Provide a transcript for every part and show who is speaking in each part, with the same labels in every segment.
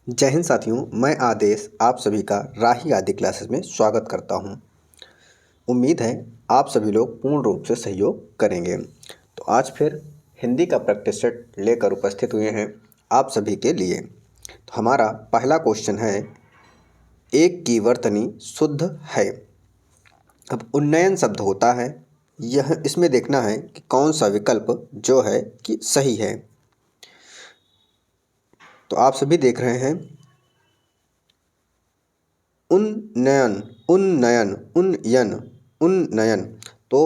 Speaker 1: जय हिंद साथियों, मैं आदेश आप सभी का राही आदि क्लासेस में स्वागत करता हूं। उम्मीद है आप सभी लोग पूर्ण रूप से सहयोग करेंगे। तो आज फिर हिंदी का प्रैक्टिस सेट लेकर उपस्थित हुए हैं आप सभी के लिए। तो हमारा पहला क्वेश्चन है, एक की वर्तनी शुद्ध है। अब उन्नयन शब्द होता है, यह इसमें देखना है कि कौन सा विकल्प जो है कि सही है। तो आप सभी देख रहे हैं उन्नयन, उन्नयन, उन्नयन, उन्नयन। तो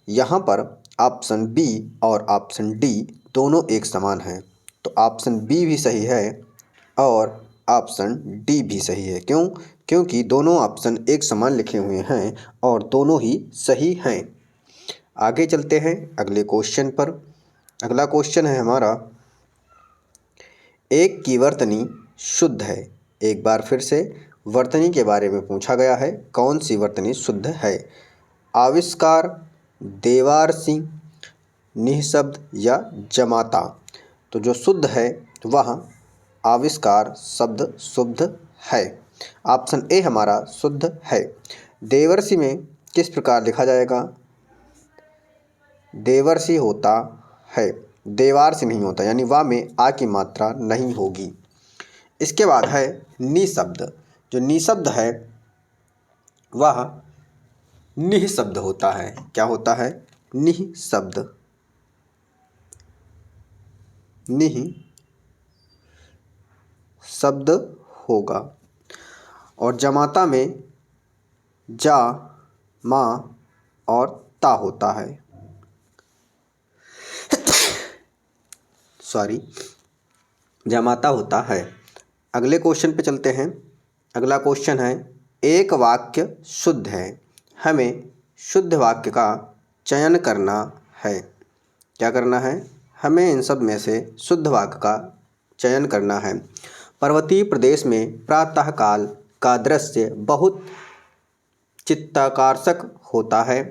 Speaker 1: यहाँ पर ऑप्शन बी और ऑप्शन डी दोनों एक समान हैं। तो ऑप्शन बी भी सही है और ऑप्शन डी भी सही है। क्यों? क्योंकि दोनों ऑप्शन एक समान लिखे हुए हैं और दोनों ही सही हैं। आगे चलते हैं अगले क्वेश्चन पर। अगला क्वेश्चन है हमारा, एक की वर्तनी शुद्ध है। एक बार फिर से वर्तनी के बारे में पूछा गया है, कौन सी वर्तनी शुद्ध है? आविष्कार, देवारसी, निःशब्द या जमाता। तो जो शुद्ध है वह आविष्कार शब्द शुद्ध है। ऑप्शन ए हमारा शुद्ध है। देवर्षि में किस प्रकार लिखा जाएगा? देवर्षि होता है, देवार्षि नहीं होता, यानी वा में आ की मात्रा नहीं होगी। इसके बाद है निशब्द। जो निशब्द है वह निःशब्द होता है। क्या होता है? निःशब्द, निःशब्द होगा। और जमाता में जा, मा और ता होता है। जमाता होता है। अगले क्वेश्चन पे चलते हैं। अगला क्वेश्चन है, एक वाक्य शुद्ध है, हमें शुद्ध वाक्य का चयन करना है। क्या करना है? हमें इन सब में से शुद्ध वाक्य का चयन करना है। पर्वतीय प्रदेश में प्रातःकाल का दृश्य बहुत चित्ताकर्षक होता है।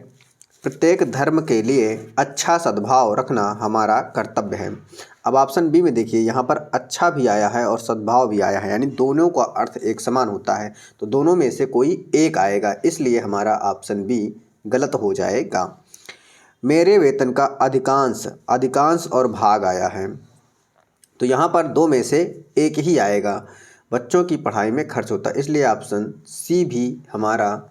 Speaker 1: प्रत्येक धर्म के लिए अच्छा सद्भाव रखना हमारा कर्तव्य है। अब ऑप्शन बी में देखिए, यहाँ पर अच्छा भी आया है और सद्भाव भी आया है, यानी दोनों का अर्थ एक समान होता है। तो दोनों में से कोई एक आएगा, इसलिए हमारा ऑप्शन बी गलत हो जाएगा। मेरे वेतन का अधिकांश, अधिकांश और भाग आया है, तो यहाँ पर दो में से एक ही आएगा। बच्चों की पढ़ाई में खर्च होता है, इसलिए ऑप्शन सी भी हमारा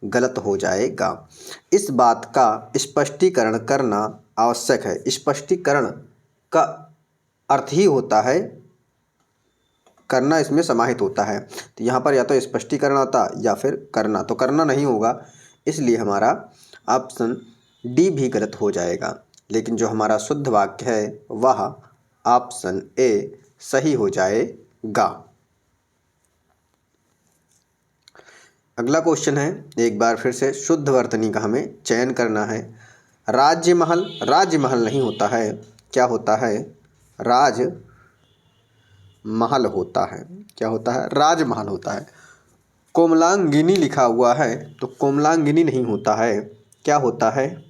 Speaker 1: गलत हो जाएगा। इस बात का स्पष्टीकरण करना आवश्यक है। स्पष्टीकरण का अर्थ ही होता है करना, इसमें समाहित होता है। तो यहाँ पर या तो स्पष्टीकरण आता या फिर करना, तो करना नहीं होगा, इसलिए हमारा ऑप्शन डी भी गलत हो जाएगा। लेकिन जो हमारा शुद्ध वाक्य है वह ऑप्शन ए सही हो जाएगा। अगला क्वेश्चन है, एक बार फिर से शुद्ध वर्तनी का हमें चयन करना है। राजमहल, राजमहल नहीं होता है, क्या होता है? राजमहल होता है। क्या होता है? राजमहल होता है। कोमलांगिनी लिखा हुआ है, तो कोमलांगिनी नहीं होता है, क्या होता है?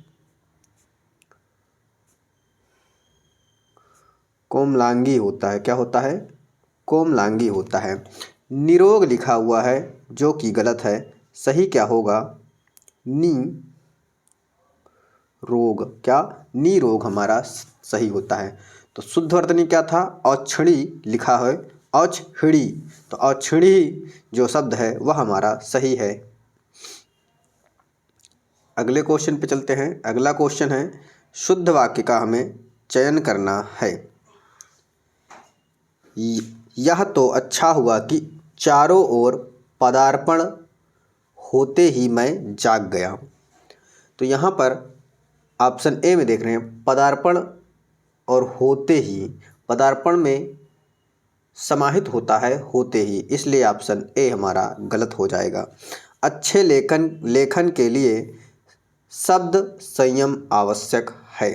Speaker 1: कोमलांगी होता है। क्या होता है? कोमलांगी होता है। निरोग लिखा हुआ है, जो कि गलत है। सही क्या होगा? नी रोग। क्या? निरोग हमारा सही होता है। तो शुद्ध वर्तनी क्या था? औछड़ी लिखा है, औछड़ी। तो औछड़ी जो शब्द है वह हमारा सही है। अगले क्वेश्चन पे चलते हैं। अगला क्वेश्चन है, शुद्ध वाक्य का हमें चयन करना है। यह तो अच्छा हुआ कि चारों ओर पदार्पण होते ही मैं जाग गया। तो यहाँ पर ऑप्शन ए में देख रहे हैं, पदार्पण और होते ही, पदार्पण में समाहित होता है होते ही, इसलिए ऑप्शन ए हमारा गलत हो जाएगा। अच्छे लेखन के लिए शब्द संयम आवश्यक है।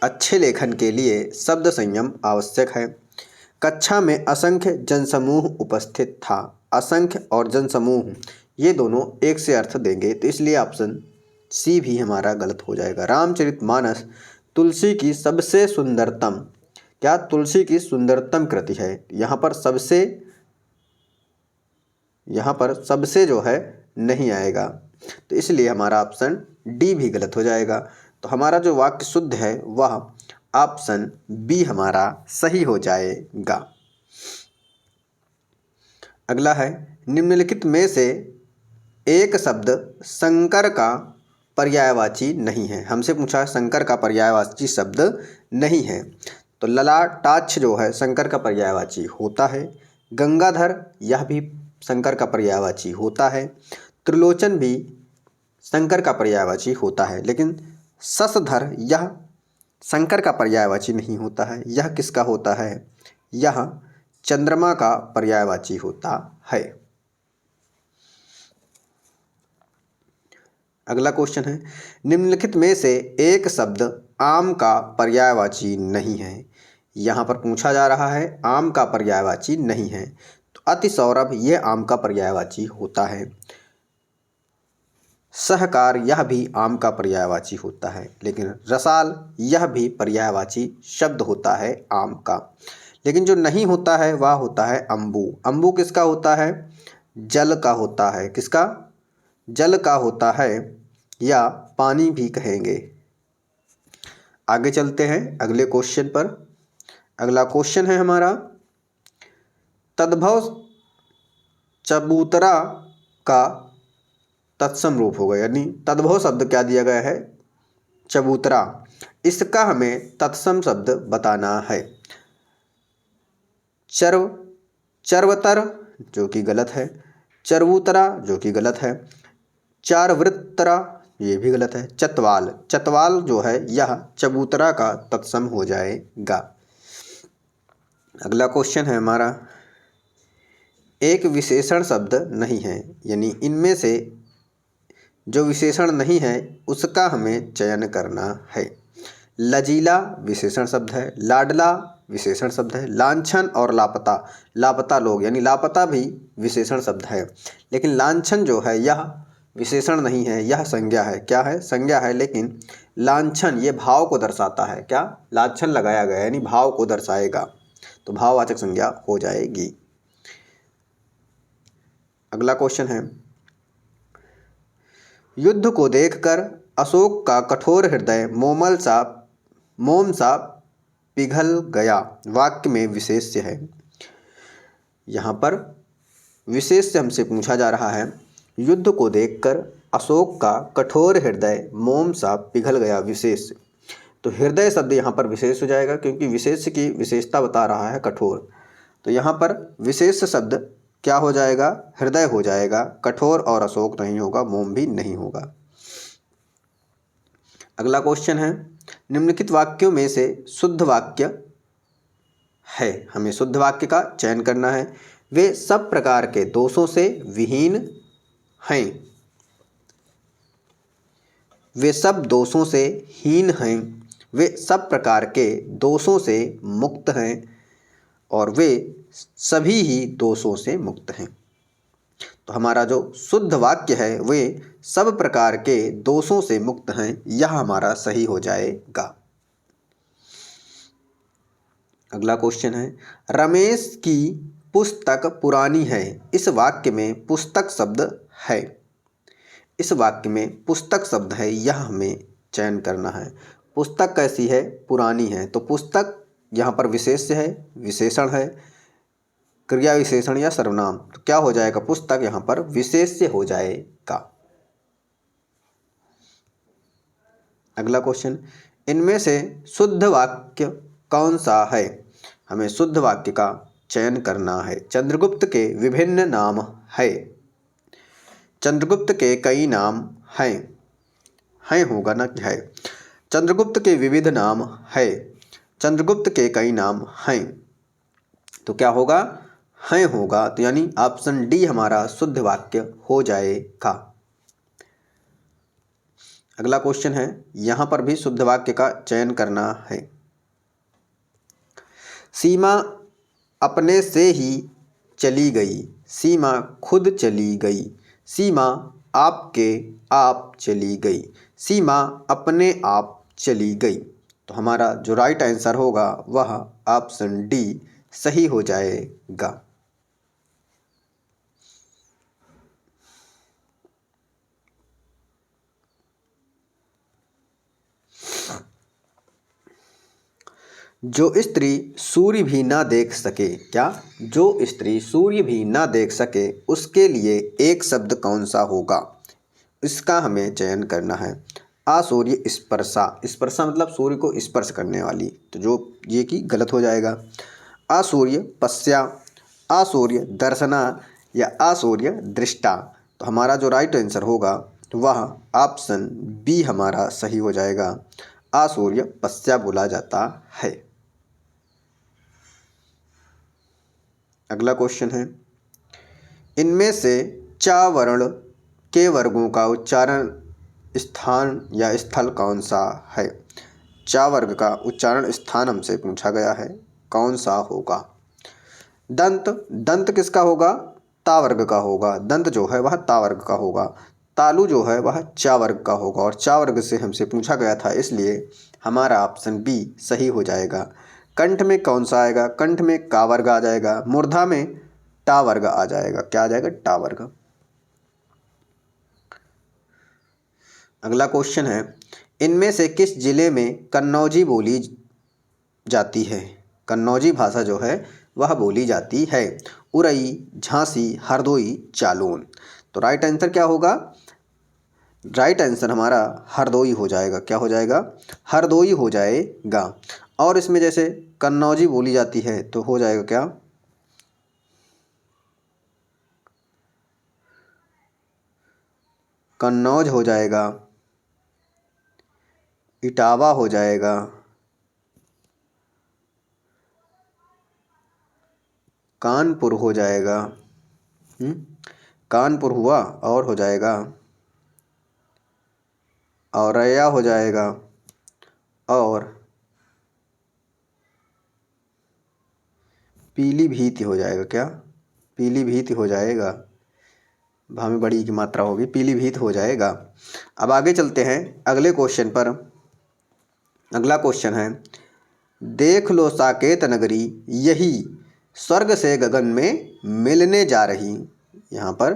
Speaker 1: अच्छे लेखन के लिए शब्द संयम आवश्यक है। कक्षा में असंख्य जनसमूह उपस्थित था। असंख्य और जनसमूह ये दोनों एक से अर्थ देंगे, तो इसलिए ऑप्शन सी भी हमारा गलत हो जाएगा। रामचरितमानस तुलसी की सबसे सुंदरतम क्या तुलसी की सुंदरतम कृति है। यहाँ पर सबसे जो है नहीं आएगा, तो इसलिए हमारा ऑप्शन डी भी गलत हो जाएगा। तो हमारा जो वाक्य शुद्ध है वह ऑप्शन बी हमारा सही हो जाएगा। अगला है, निम्नलिखित में से एक शब्द शंकर का पर्यायवाची नहीं है। हमसे पूछा शंकर का पर्यायवाची शब्द नहीं है, तो ललाटाक्ष जो है शंकर का पर्यायवाची होता है। गंगाधर यह भी शंकर का पर्यायवाची होता है। त्रिलोचन भी शंकर का पर्यायवाची होता है, लेकिन शशधर यह शंकर का पर्यायवाची नहीं होता है। यह किसका होता है, यह चंद्रमा का पर्यायवाची होता है। अगला क्वेश्चन है, निम्नलिखित में से एक शब्द आम का पर्यायवाची नहीं है। यहाँ पर पूछा जा रहा है आम का पर्यायवाची नहीं है, तो अति सौरभ यह आम का पर्यायवाची होता है। सहकार यह भी आम का पर्यायवाची होता है, लेकिन रसाल यह भी पर्यायवाची शब्द होता है आम का। लेकिन जो नहीं होता है वह होता है अम्बू। अम्बू किसका होता है, जल का होता है। किसका, जल का होता है, या पानी भी कहेंगे। आगे चलते हैं अगले क्वेश्चन पर। अगला क्वेश्चन है हमारा, तद्भव चबूतरा का तत्सम रूप होगा, यानी तद्भव शब्द क्या दिया गया है, चबूतरा। इसका हमें तत्सम शब्द बताना है। चरवतर जो कि गलत है, चरवूतरा जो कि गलत है, चारवृत्तरा ये भी गलत है, चतवाल जो है यह चबूतरा का तत्सम हो जाएगा। अगला क्वेश्चन है हमारा, एक विशेषण शब्द नहीं है, यानी इनमें से जो विशेषण नहीं है उसका हमें चयन करना है। लजीला विशेषण शब्द है, लाडला विशेषण शब्द है, लांछन और लापता लोग, यानी लापता भी विशेषण शब्द है, लेकिन लांछन जो है यह विशेषण नहीं है, यह संज्ञा है। क्या है, संज्ञा है, लेकिन लांछन ये भाव को दर्शाता है। क्या, लांछन लगाया गया यानी भाव को दर्शाएगा, तो भाववाचक संज्ञा हो जाएगी। अगला क्वेश्चन है, युद्ध को देखकर अशोक का कठोर हृदय मोम सा पिघल गया, वाक्य में विशेष्य है। यहाँ पर विशेष्य हमसे पूछा जा रहा है, युद्ध को देखकर अशोक का कठोर हृदय मोम सा पिघल गया, विशेष्य। तो हृदय शब्द यहाँ पर विशेष हो जाएगा, क्योंकि विशेष्य की विशेषता बता रहा है कठोर। तो यहाँ पर विशेष शब्द क्या हो जाएगा, हृदय हो जाएगा। कठोर और अशोक नहीं होगा, मोम भी नहीं होगा। अगला क्वेश्चन है, निम्नलिखित वाक्यों में से शुद्ध वाक्य है। हमें शुद्ध वाक्य का चयन करना है। वे सब प्रकार के दोषों से विहीन हैं। वे सब दोषों से हीन हैं, वे सब प्रकार के दोषों से मुक्त हैं, और वे सभी ही दोषों से मुक्त हैं। तो हमारा जो शुद्ध वाक्य है वे सब प्रकार के दोषों से मुक्त हैं, यह हमारा सही हो जाएगा। अगला क्वेश्चन है, रमेश की पुस्तक पुरानी है। इस वाक्य में पुस्तक शब्द है। इस वाक्य में पुस्तक शब्द है, यह हमें चयन करना है। पुस्तक कैसी है, पुरानी है। तो पुस्तक यहाँ पर विशेष्य है, विशेषण है, क्रिया विशेषण या सर्वनाम। तो क्या हो जाएगा, पुस्तक यहाँ पर विशेष्य हो जाएगा। अगला क्वेश्चन, इनमें से शुद्ध वाक्य कौन सा है। हमें शुद्ध वाक्य का चयन करना है। चंद्रगुप्त के विभिन्न नाम है। चंद्रगुप्त के कई नाम हैं होगा ना कि है। चंद्रगुप्त के विविध नाम है। चंद्रगुप्त के कई नाम हैं, तो क्या होगा, हैं होगा। तो यानी ऑप्शन डी हमारा शुद्ध वाक्य हो जाएगा। अगला क्वेश्चन है, यहाँ पर भी शुद्ध वाक्य का चयन करना है। सीमा अपने से ही चली गई, सीमा खुद चली गई, सीमा आपके आप चली गई, सीमा अपने आप चली गई। तो हमारा जो राइट आंसर होगा वह ऑप्शन डी सही हो जाएगा। जो स्त्री सूर्य भी ना देख सके, क्या? जो स्त्री सूर्य भी ना देख सके उसके लिए एक शब्द कौन सा होगा? इसका हमें चयन करना है। असूर्य स्पर्शा, स्पर्शा मतलब सूर्य को स्पर्श करने वाली, तो जो ये कि गलत हो जाएगा। असूर्य पश्या, असूर्य दर्शना या असूर्य दृष्टा। तो हमारा जो राइट आंसर होगा वह ऑप्शन बी हमारा सही हो जाएगा। असूर्य पश्या बोला जाता है। अगला क्वेश्चन है, इनमें से चा वर्ण के वर्गों का उच्चारण स्थान या स्थल कौन सा है? चा वर्ग का उच्चारण स्थान हमसे पूछा गया है, कौन सा होगा? दंत, दंत किसका होगा? ता वर्ग का होगा। दंत जो है वह ता वर्ग का होगा। तालु जो है वह चा वर्ग का होगा, और चा वर्ग से हमसे पूछा गया था, इसलिए हमारा ऑप्शन बी सही हो जाएगा। कंठ में कौन सा आएगा? कंठ में का वर्ग आ जाएगा। मूर्धा में टा वर्ग आ जाएगा। क्या आ जाएगा? टा वर्ग। अगला क्वेश्चन है, इनमें से किस जिले में कन्नौजी बोली जाती है? कन्नौजी भाषा जो है वह बोली जाती है। उरई, झांसी, हरदोई, जालौन। तो राइट आंसर क्या होगा? राइट आंसर हमारा हरदोई हो जाएगा। क्या हो जाएगा? हरदोई हो जाएगा। और इसमें जैसे कन्नौजी बोली जाती है तो हो जाएगा क्या? कन्नौज हो जाएगा, इटावा हो जाएगा, कानपुर हो जाएगा। कानपुर हुआ, और हो जाएगा औरैया हो जाएगा, और पीलीभीत हो जाएगा। क्या? पीलीभीत हो जाएगा। भामी बड़ी की मात्रा होगी, पीलीभीत हो जाएगा। अब आगे चलते हैं अगले क्वेश्चन पर। अगला क्वेश्चन है, देख लो साकेत नगरी यही स्वर्ग से गगन में मिलने जा रही। यहाँ पर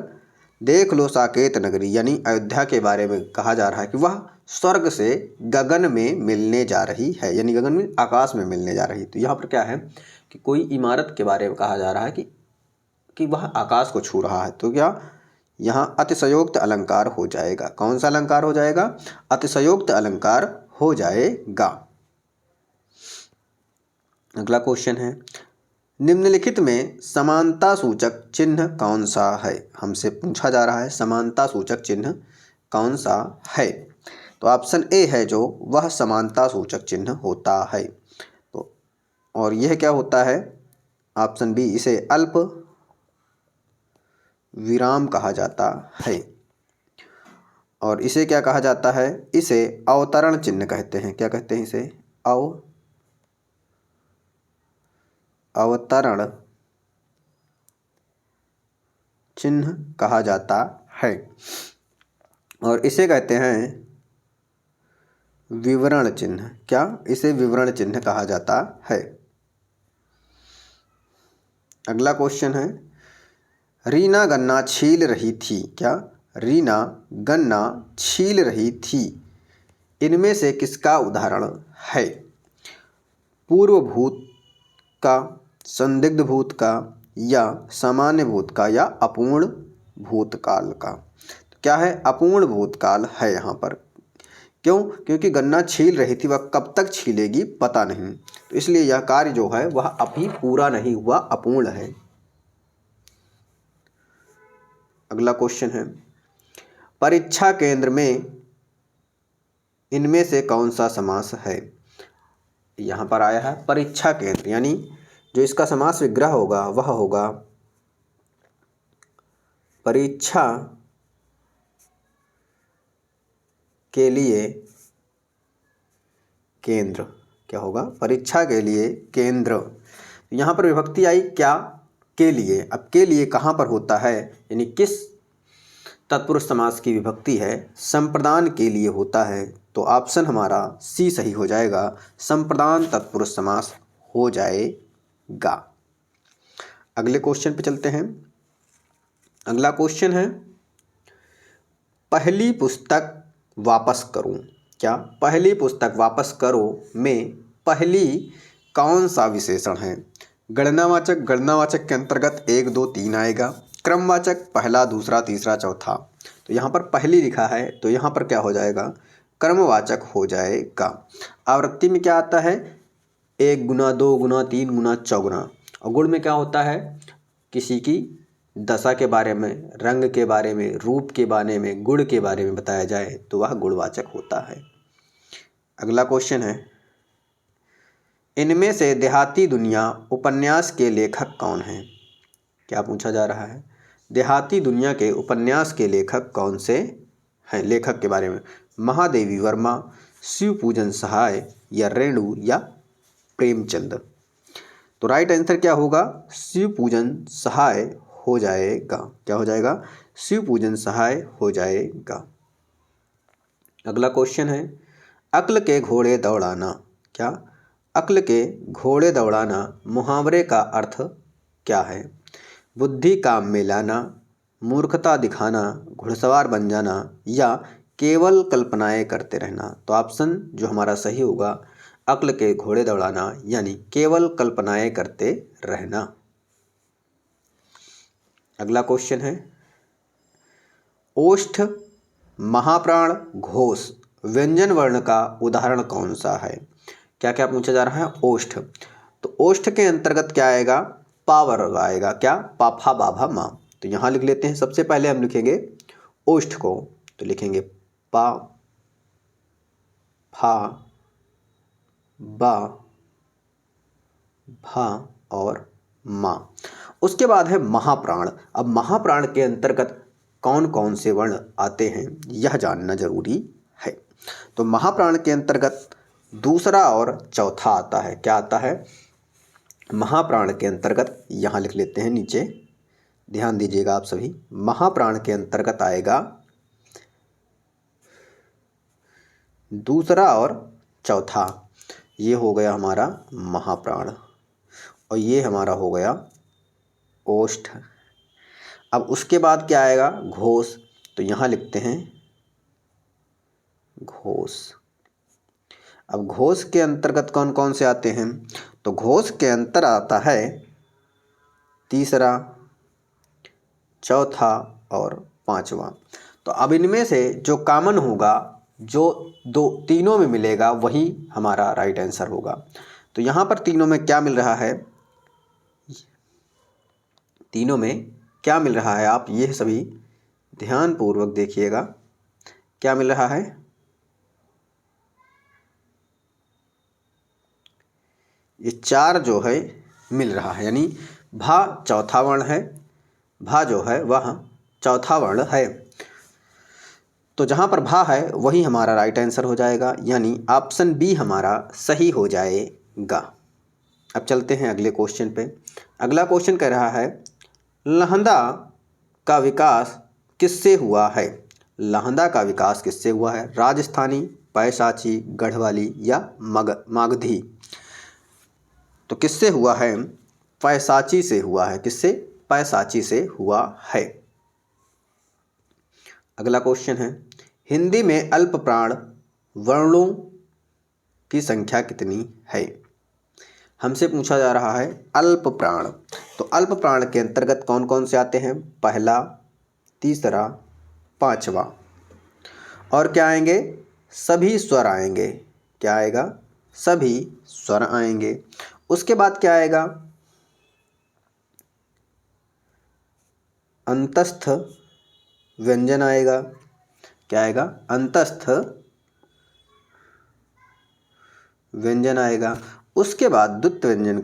Speaker 1: देख लो साकेत नगरी यानी अयोध्या के बारे में कहा जा रहा है कि वह स्वर्ग से गगन में मिलने जा रही है, यानी गगन में आकाश में मिलने जा रही। तो यहाँ पर क्या है कि कोई इमारत के बारे में कहा जा रहा है कि वह आकाश को छू रहा है। तो क्या यहाँ अतिशयोक्त अलंकार हो जाएगा। कौन सा अलंकार हो जाएगा? अतिशयोक्त अलंकार हो जाएगा। अगला क्वेश्चन है, निम्नलिखित में समानता सूचक चिन्ह कौन सा है? हमसे पूछा जा रहा है समानता सूचक चिन्ह कौन सा है। तो ऑप्शन ए है जो वह समानता सूचक चिन्ह होता है। तो और यह क्या होता है? ऑप्शन बी, इसे अल्प विराम कहा जाता है। और इसे क्या कहा जाता है? इसे अवतरण चिन्ह कहते हैं। क्या कहते हैं इसे? अवतरण चिन्ह कहा जाता है। और इसे कहते हैं विवरण चिन्ह। क्या? इसे विवरण चिन्ह कहा जाता है। अगला क्वेश्चन है, रीना गन्ना छील रही थी। क्या? रीना गन्ना छील रही थी। इनमें से किसका उदाहरण है? पूर्व भूत का, संदिग्ध भूत का, या सामान्य भूत का, या अपूर्ण भूतकाल का? तो क्या है? अपूर्ण भूतकाल है यहाँ पर। क्यों? क्योंकि गन्ना छील रही थी, वह कब तक छीलेगी पता नहीं, तो इसलिए यह कार्य जो है वह अभी पूरा नहीं हुआ, अपूर्ण है। अगला क्वेश्चन है, परीक्षा केंद्र में इनमें से कौन सा समास है? यहाँ पर आया है परीक्षा केंद्र, यानी जो इसका समास विग्रह होगा वह होगा परीक्षा के लिए केंद्र। क्या होगा? परीक्षा के लिए केंद्र। यहाँ पर विभक्ति आई क्या? के लिए। अब के लिए कहाँ पर होता है, यानी किस तत्पुरुष समास की विभक्ति है? संप्रदान के लिए होता है। तो ऑप्शन हमारा सी सही हो जाएगा, संप्रदान तत्पुरुष समास हो जाएगा। अगले क्वेश्चन पे चलते हैं। अगला क्वेश्चन है, पहली पुस्तक वापस करो। क्या पहली पुस्तक वापस करो में पहली कौन सा विशेषण है? गणनावाचक, गणनावाचक के अंतर्गत 1 2 3 आएगा। क्रमवाचक पहला, दूसरा, तीसरा, चौथा। तो यहाँ पर पहली लिखा है तो यहाँ पर क्या हो जाएगा? क्रमवाचक हो जाएगा। आवृत्ति में क्या आता है? 1 गुना, 2 गुना, 3 गुना, चौगुना। और गुण में क्या होता है? किसी की दशा के बारे में, रंग के बारे में, रूप के बारे में, गुण के बारे में बताया जाए तो वह गुणवाचक होता है। अगला क्वेश्चन है, इनमें से देहाती दुनिया उपन्यास के लेखक कौन हैं? क्या पूछा जा रहा है? देहाती दुनिया के उपन्यास के लेखक कौन से हैं? लेखक के बारे में, महादेवी वर्मा, शिवपूजन सहाय या रेणु या प्रेमचंद। तो राइट आंसर क्या होगा? शिवपूजन सहाय हो जाएगा। क्या हो जाएगा? शिवपूजन सहाय हो जाएगा। अगला क्वेश्चन है, अक्ल के घोड़े दौड़ाना। क्या अक्ल के घोड़े दौड़ाना मुहावरे का अर्थ क्या है? बुद्धि काम में लाना, मूर्खता दिखाना, घुड़सवार बन जाना या केवल कल्पनाएं करते रहना। तो ऑप्शन जो हमारा सही होगा, अक्ल के घोड़े दौड़ाना यानी केवल कल्पनाएं करते रहना। अगला क्वेश्चन है, ओष्ठ, महाप्राण, घोष व्यंजन वर्ण का उदाहरण कौन सा है? क्या क्या पूछा जा रहा है? ओष्ठ। तो ओष्ठ के अंतर्गत क्या आएगा? पा वर्ग आएगा। क्या? पा फा बा भा मा। तो यहाँ लिख लेते हैं। सबसे पहले हम लिखेंगे ओष्ठ को, तो लिखेंगे पा फा बा भा और मा। उसके बाद है महाप्राण। अब महाप्राण के अंतर्गत कौन कौन से वर्ण आते हैं यह जानना जरूरी है। तो महाप्राण के अंतर्गत दूसरा और चौथा आता है। क्या आता है? महाप्राण के अंतर्गत यहाँ लिख लेते हैं नीचे, ध्यान दीजिएगा आप सभी। महाप्राण के अंतर्गत आएगा दूसरा और चौथा। ये हो गया हमारा महाप्राण और ये हमारा हो गया ओष्ठ। अब उसके बाद क्या आएगा? घोष। तो यहाँ लिखते हैं घोष। अब घोष के अंतर्गत कौन कौन से आते हैं? तो घोष के अंतर आता है तीसरा, चौथा और पांचवा। तो अब इनमें से जो कॉमन होगा, जो तीनों में मिलेगा, वही हमारा राइट आंसर होगा। तो यहाँ पर तीनों में क्या मिल रहा है? तीनों में क्या मिल रहा है? आप ये सभी ध्यानपूर्वक देखिएगा। क्या मिल रहा है? ये 4 जो है मिल रहा है, यानी भा चौथा वर्ण है। भा जो है वह चौथा वर्ण है। तो जहाँ पर भा है वही हमारा राइट आंसर हो जाएगा, यानी ऑप्शन बी हमारा सही हो जाएगा। अब चलते हैं अगले क्वेश्चन पे। अगला क्वेश्चन कह रहा है, लहंदा का विकास किससे हुआ है? लहंदा का विकास किससे हुआ है? राजस्थानी, पैशाची, गढ़वाली या मागधी। तो किससे हुआ है? पैशाची से हुआ है। किससे? पैशाची से हुआ है। अगला क्वेश्चन है, हिंदी में अल्प प्राण वर्णों की संख्या कितनी है? हमसे पूछा जा रहा है अल्प प्राण। तो अल्प प्राण के अंतर्गत कौन कौन से आते हैं? पहला, तीसरा, पांचवा। और क्या आएंगे? सभी स्वर आएंगे। क्या आएगा? सभी स्वर आएंगे। उसके बाद क्या आएगा? अंतस्थ व्यंजन आएगा। क्या आएगा? अंतस्थ व्यंजन आएगा। उसके बाद द्विगुण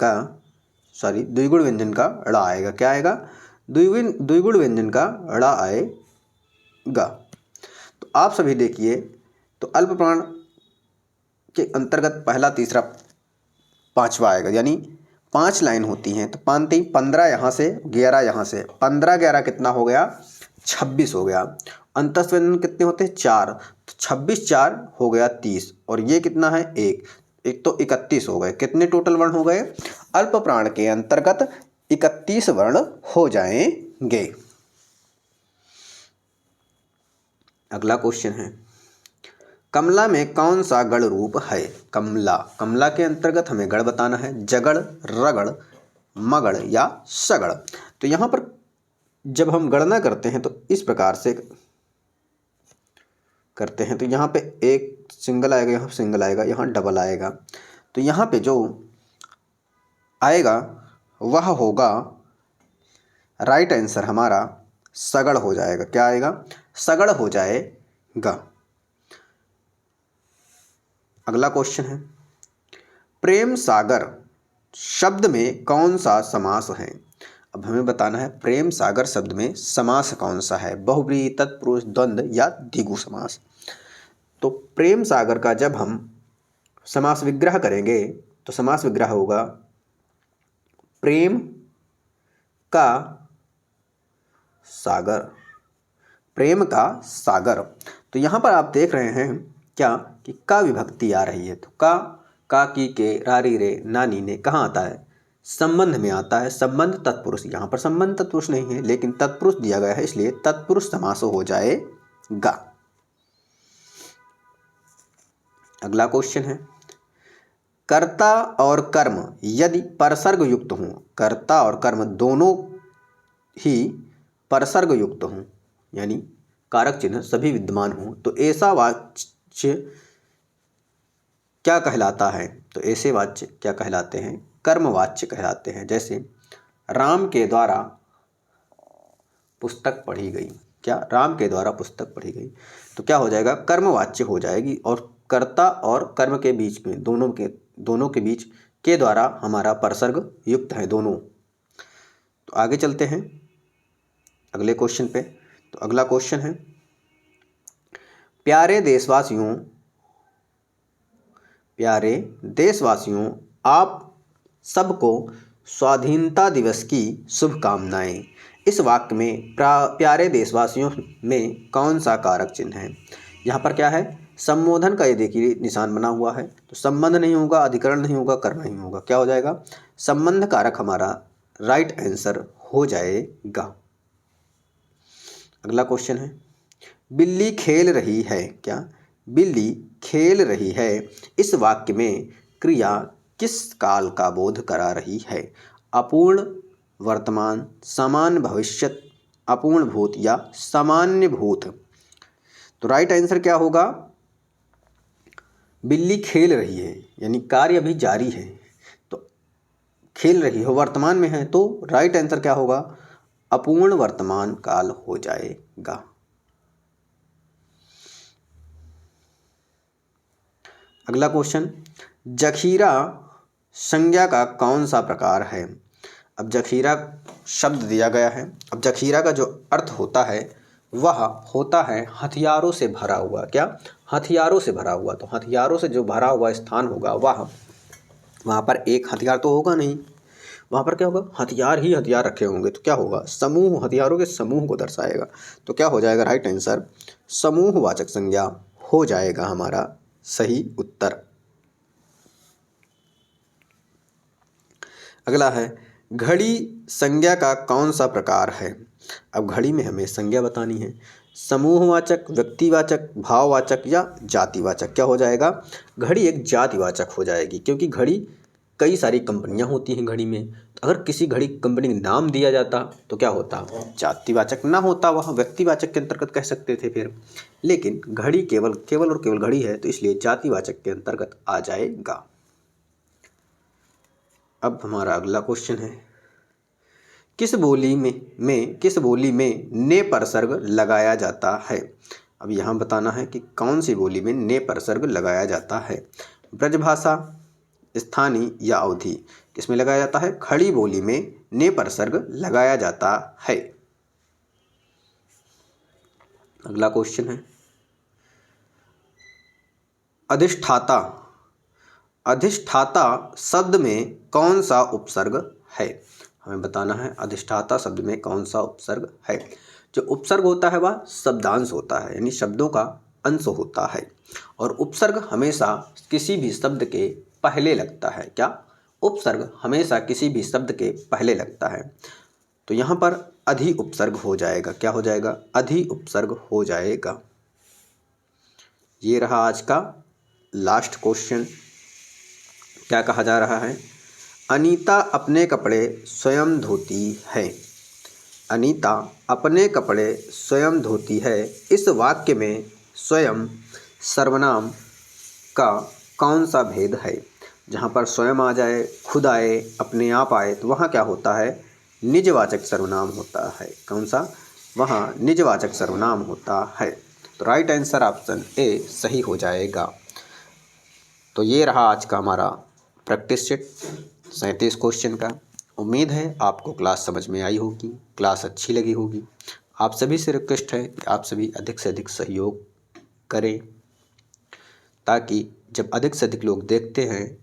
Speaker 1: व्यंजन का ड़ आएगा। क्या आएगा? द्विगुण व्यंजन का ड़ आएगा। तो आप सभी देखिए, तो अल्प प्राण के अंतर्गत पहला, तीसरा, पांचवा आएगा, यानी 5 लाइन होती हैं। तो 15 यहाँ से, 11 यहाँ से, 15 11 कितना हो गया? 26 हो गया। अंतस्थ व्यंजन कितने होते हैं? 4। तो 26 4 हो गया 30, और ये कितना है? 1 तो 31 हो गए। कितने टोटल वर्ण हो गए? अल्प प्राण के अंतर्गत 31 वर्ण हो जाएंगे। अगला क्वेश्चन है, कमला में कौन सा गण रूप है? कमला, कमला के अंतर्गत हमें गण बताना है। जगड़, रगड़, मगड़ या सगड़। तो यहाँ पर जब हम गणना करते हैं तो इस प्रकार से करते हैं। तो यहाँ पे एक सिंगल आएगा, यहाँ सिंगल आएगा, यहाँ डबल आएगा। तो यहाँ पे जो आएगा वह होगा, राइट आंसर हमारा सगड़ हो जाएगा। क्या आएगा? सगड़ हो जाएगा। अगला क्वेश्चन है, प्रेम सागर शब्द में कौन सा समास है? अब हमें बताना है प्रेम सागर शब्द में समास कौन सा है, बहुब्रीहि, तत्पुरुष, द्वंद्व या द्विगु समास। तो प्रेम सागर का जब हम समास विग्रह करेंगे तो समास विग्रह होगा प्रेम का सागर, प्रेम का सागर। तो यहाँ पर आप देख रहे हैं क्या कि का विभक्ति आ रही है। तो का की के रारी रे नानी ने कहाँ आता है? संबंध में आता है। संबंध तत्पुरुष, यहाँ पर संबंध तत्पुरुष नहीं है लेकिन तत्पुरुष दिया गया है, इसलिए तत्पुरुष समास हो जाएगा। अगला क्वेश्चन है, कर्ता और कर्म यदि परसर्ग युक्त हों, कर्ता और कर्म दोनों ही परसर्ग युक्त हों यानी कारक चिन्ह सभी विद्यमान हों, तो ऐसा वाच्य क्या कहलाता है? तो ऐसे वाच्य क्या कहलाते हैं? कर्मवाच्य कहलाते हैं। जैसे राम के द्वारा पुस्तक पढ़ी गई, क्या? राम के द्वारा पुस्तक पढ़ी गई, तो क्या हो जाएगा? कर्मवाच्य हो जाएगी। और कर्ता और कर्म के बीच में, दोनों के बीच के द्वारा हमारा परसर्ग युक्त है दोनों। तो आगे चलते हैं अगले क्वेश्चन पे। तो अगला क्वेश्चन है, प्यारे देशवासियों आप सबको स्वाधीनता दिवस की शुभकामनाएं। इस वाक्य में प्यारे देशवासियों में कौन सा कारक चिन्ह है? यहाँ पर क्या है? संबोधन का ये देखिए निशान बना हुआ है। तो संबंध नहीं होगा, अधिकरण नहीं होगा, कर्म नहीं होगा, क्या हो जाएगा? संबंध कारक हमारा राइट आंसर हो जाएगा। अगला क्वेश्चन है, बिल्ली खेल रही है, क्या? बिल्ली खेल रही है इस वाक्य में क्रिया किस काल का बोध करा रही है? अपूर्ण वर्तमान, सामान्य भविष्यत, अपूर्ण भूत या सामान्य भूत। तो राइट आंसर क्या होगा? बिल्ली खेल रही है यानी कार्य अभी जारी है, तो खेल रही है वर्तमान में है, तो राइट आंसर क्या होगा? अपूर्ण वर्तमान काल हो जाएगा। अगला क्वेश्चन, जखीरा संज्ञा का कौन सा प्रकार है? अब जखीरा शब्द दिया गया है। अब जखीरा का जो अर्थ होता है वह होता है हथियारों से भरा हुआ। क्या? हथियारों से भरा हुआ। तो हथियारों से जो भरा हुआ स्थान होगा वहाँ पर एक हथियार तो होगा नहीं, वहाँ पर क्या होगा? हथियार ही हथियार रखे होंगे। तो क्या होगा? समूह, हथियारों के समूह को दर्शाएगा। तो क्या हो जाएगा राइट आंसर? समूहवाचक संज्ञा हो जाएगा हमारा सही उत्तर। अगला है, घड़ी संज्ञा का कौन सा प्रकार है? अब घड़ी में हमें संज्ञा बतानी है। समूहवाचक, व्यक्तिवाचक, भाववाचक या जातिवाचक। क्या हो जाएगा? घड़ी एक जातिवाचक हो जाएगी, क्योंकि घड़ी कई सारी कंपनियां होती हैं घड़ी में। तो अगर किसी घड़ी कंपनी का नाम दिया जाता तो क्या होता? जातिवाचक ना होता, वह व्यक्तिवाचक के अंतर्गत कह सकते थे फिर। लेकिन घड़ी केवल और केवल घड़ी है, तो इसलिए जातिवाचक के अंतर्गत आ जाएगा। अब हमारा अगला क्वेश्चन है, किस बोली में ने परसर्ग लगाया जाता है? अब यहाँ बताना है कि कौन सी बोली में ने परसर्ग लगाया जाता है। ब्रजभाषा, स्थानीय या अवधी, किसमें लगाया जाता है? खड़ी बोली में ने परसर्ग लगाया जाता है। अगला क्वेश्चन है, अधिष्ठाता शब्द में कौन सा उपसर्ग है? हमें बताना है अधिष्ठाता शब्द में कौन सा उपसर्ग है। जो उपसर्ग होता है वह शब्दांश होता है, यानी शब्दों का अंश होता है। और उपसर्ग हमेशा किसी भी शब्द के पहले लगता है। क्या? उपसर्ग हमेशा किसी भी शब्द के पहले लगता है। तो यहाँ पर अधि उपसर्ग हो जाएगा। क्या हो जाएगा? अधि उपसर्ग हो जाएगा। ये रहा आज का लास्ट क्वेश्चन। क्या कहा जा रहा है? अनीता अपने कपड़े स्वयं धोती है। अनीता अपने कपड़े स्वयं धोती है। इस वाक्य में स्वयं सर्वनाम का कौन सा भेद है? जहाँ पर स्वयं आ जाए, खुद आए, अपने आप आए, तो वहाँ क्या होता है? निजवाचक सर्वनाम होता है। कौन सा? वहाँ निजवाचक सर्वनाम होता है। तो राइट आंसर ऑप्शन ए सही हो जाएगा। तो ये रहा आज का हमारा प्रैक्टिस सेट 37 क्वेश्चन का। उम्मीद है आपको क्लास समझ में आई होगी, क्लास अच्छी लगी होगी। आप सभी से रिक्वेस्ट है कि आप सभी अधिक से अधिक सहयोग करें, ताकि जब अधिक से अधिक लोग देखते हैं,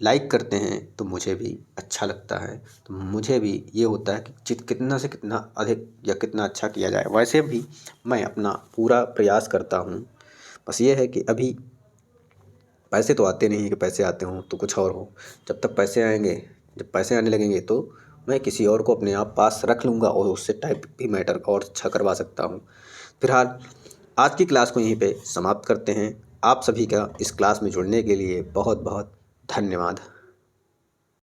Speaker 1: लाइक करते हैं, तो मुझे भी अच्छा लगता है। तो मुझे भी ये होता है कि कितना से कितना अधिक या कितना अच्छा किया जाए। वैसे भी मैं अपना पूरा प्रयास करता हूँ, बस ये है कि अभी पैसे तो आते नहीं हैं कि पैसे आते हों तो कुछ और हो। जब तक पैसे आएंगे, जब पैसे आने लगेंगे तो मैं किसी और को अपने आप पास रख लूँगा और उससे टाइप भी मैटर और अच्छा करवा सकता हूँ। फिलहाल आज की क्लास को यहीं पे समाप्त करते हैं। आप सभी का इस क्लास में जुड़ने के लिए बहुत बहुत धन्यवाद।